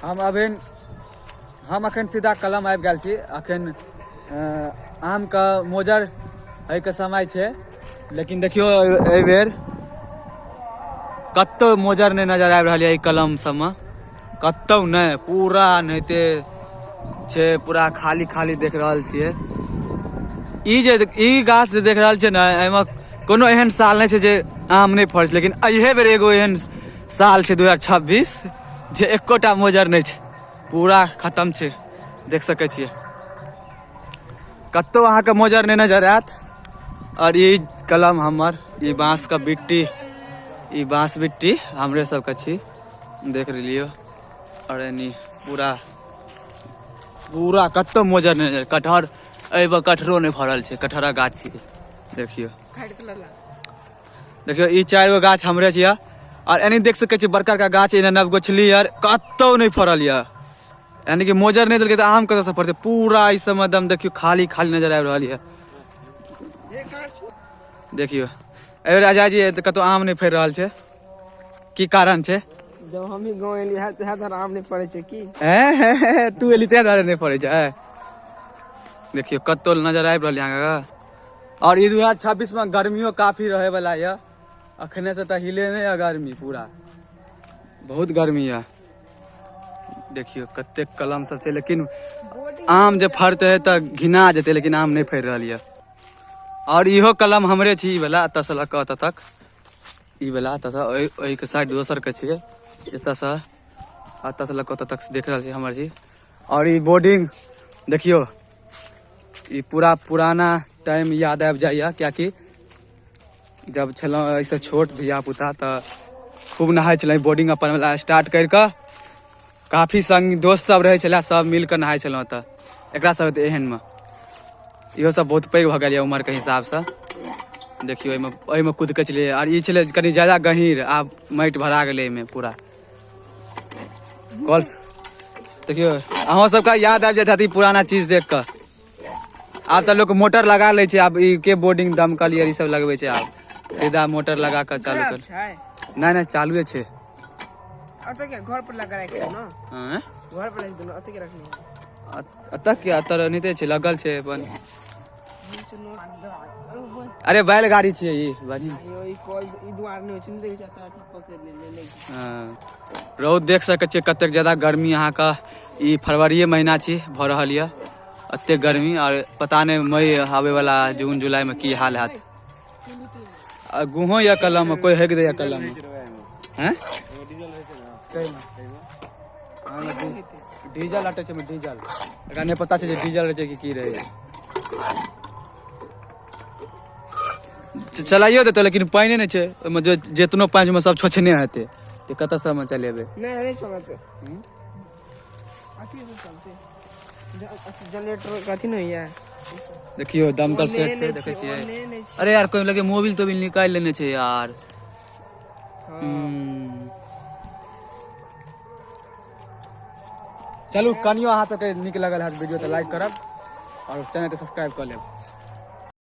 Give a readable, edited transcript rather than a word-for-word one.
हम अखन सीधा कलम आबि गेल छी। अखन आम का मोजर है के समय छे, लेकिन देखियो एहि बेर कत्तो मोजर नहीं नजर आबि रहल है। कलम सब में कत्तो नहीं, पूरा नहिते छे, पूरा खाली खाली देख रहल छियै। ई गाछ जे देख रहल छियै ना, एहिमे कोनो एहन साल नहीं छे जे आम नहीं फड़े, लेकिन अहिए बेर एगो एहन साल छे 2026 जे एकोटा मोजर नहीं छे, पूरा खत्म छे। देख सके छियै कत्तो अहाँ के मोजर नहीं नजर आत। और ई कलम हमर, ई बांस का बिट्टी, ई बांस बिट्टी हमरे सब के छी, देख लियो। और एनी पूरा पूरा कत्तो मोजर नहीं, कटहर एहिबेर कटहरो नहीं फड़ल छे, कटहरा गाछ छी। देखियो देखियो ई 4 गो गाछ हमरे छिया। और एनी देख सके छी बड़का का गाछ, एने 9 गो छली यार, कत्तो नहीं फड़ल या, यानी कि मोजर नहीं देलके तो आम कतऽ से फड़ते। पूरा इस समय दम देखियो खाली खाली नजर आबि रहल है। देखियो एबेर अजय जी कतौ आम नहीं फड़ रहल छे, की कारण छे? जब हम ही गांव एली है त आम नहीं फड़े छे की? तू एली ते द्वारे नहीं फड़े छे। देखियो कत्तो नजर आबि रहल यहाँ का। और ई 2026 में गर्मियों काफी रहे वाला है। अखने से तो हिले नहीं है गर्मी, पूरा बहुत गर्मी है। देखियो कत्ते कलम सब छे, लेकिन आम जे फड़ते है तो घिना जेते, लेकिन आम नहीं फड़ रही है। और इहो कलम हमरे छी, ई वाला एतऽ से लऽ कऽ एतऽ तक, ई वाला एतऽ से ओहि के साइड दोसर के छियै, एतऽ से लऽ कऽ एतऽ तक देख रहल छी हमर छी। और ई बोर्डिंग देखियो, ई पूरा पुराना टाइम याद आबि जाइए, कियाकि जब छलौं ऐसे छोट धिया पुता तो खूब नहाय छलै बोर्डिंग अपन वाला स्टार्ट कर कऽ। काफी संग दोस्त सब रहे छलै, सब मिल कऽ नहाय छलौं। तऽ एकरा सब एहन में इहो सब बहुत पैघ भऽ गेल यऽ उम्र के हिसाब से। देखियो एहिमे कूद के चलिए। और ई छलै कनी ज्यादा गहीर, आब माटि भरा गेलै एहिमे पूरा कॉल्स। देखियो अहाँ सबका याद आबि जात हैत पुराना चीज देख कऽ। आब तो लोग मोटर लगा ले छे, आब ई के बोर्डिंग दमकल ये सब लगबे छे, आब सीधा मोटर लगा कर चालू कर। नहीं चालू छे। अतः क्या घर पर लगा रखे हो ना? हां घर पर रख दो, अतः क्या रखनी? अतः क्या अतर नहीं छे, लगल छे अपन। अरे बैलगाड़ी छे ई बनी। ई कॉल ई द्वार नहीं छिन दे जाता है, पकड़ ले। हां रौद देख सके छे कतेक ज्यादा गर्मी यहाँ का। ई फरवरी महीना छी भ रहल है अत्ते गर्मी। और पता नहीं मई आवे वाला जून जुलाई में की हाल हैत। गुहो या कलम में कोई हेग दे या कलम में हैं डीजल अटे छे में डीजल एकरा नहीं पता छे जे डीजल रहे छे की रहे। चलाइयो देते, लेकिन पानी नहीं छे ओमे, जो जेतनो पानी में सब छोछने हेते, ते कत से हम चलेबे? नहीं चलते अथी चलते जनरेटर कथी नहीं है। देखियो दमकल सेट से देखे छिए। अरे यार कोई लगे मोबिल तो भी निकाल लेने छे यार। चलू कनियो अहाँ सबके नीक लगल है वीडियो तो लाइक करब और चैनल के सब्सक्राइब कर लेब।